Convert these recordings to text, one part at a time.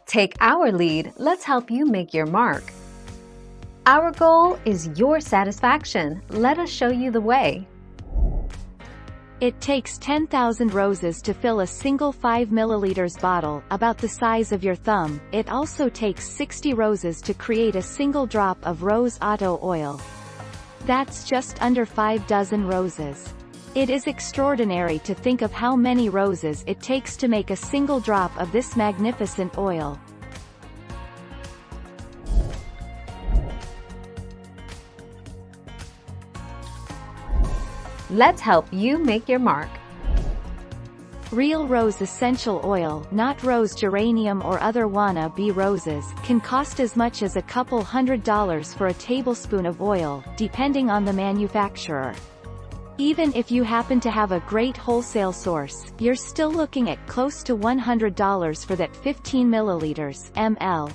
Take our lead, let's help you make your mark. Our goal is your satisfaction. Let us show you the way. It takes 10,000 roses to fill a single 5 ml bottle, about the size of your thumb. It also takes 60 roses to create a single drop of rose otto oil. That's just under 5 dozen roses. It is extraordinary to think of how many roses it takes to make a single drop of this magnificent oil. Let's help you make your mark. Real rose essential oil, not rose geranium or other wanna-be roses, can cost as much as a couple $100 for a tablespoon of oil, depending on the manufacturer. Even if you happen to have a great wholesale source, you're still looking at close to $100 for that 15 ml.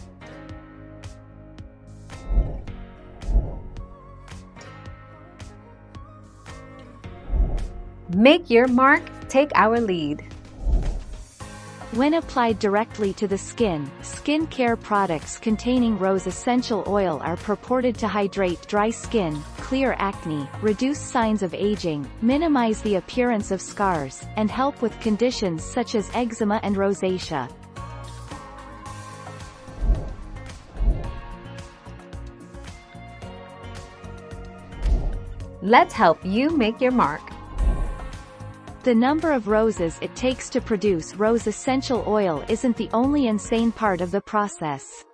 Make your mark, take our lead. When applied directly to the skin, skincare products containing rose essential oil are purported to hydrate dry skin, clear acne, reduce signs of aging, minimize the appearance of scars, and help with conditions such as eczema and rosacea. Let's help you make your mark. The number of roses it takes to produce rose essential oil isn't the only insane part of the process.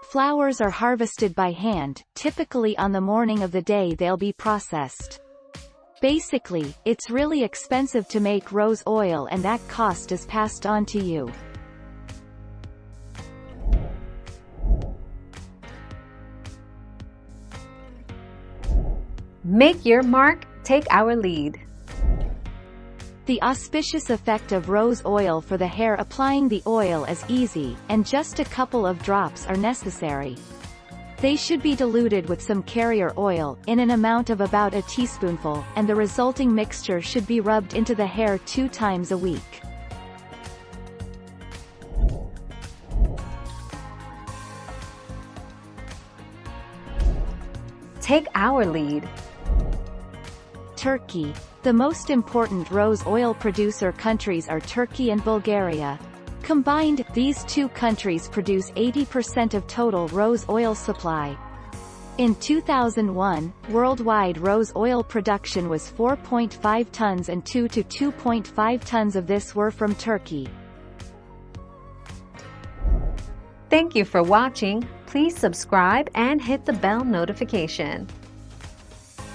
Flowers are harvested by hand, typically on the morning of the day they'll be processed. Basically, it's really expensive to make rose oil, and that cost is passed on to you. Make your mark, take our lead. The auspicious effect of rose oil for the hair. Applying the oil is easy, and just a couple of drops are necessary. They should be diluted with some carrier oil, in an amount of about a teaspoonful, and the resulting mixture should be rubbed into the hair 2 times a week. Take our lead. Turkey. The most important rose oil producer countries are Turkey and Bulgaria. Combined, these two countries produce 80% of total rose oil supply. In 2001, worldwide rose oil production was 4.5 tons, and 2 to 2.5 tons of this were from Turkey. Thank you for watching. Please subscribe and hit the bell notification.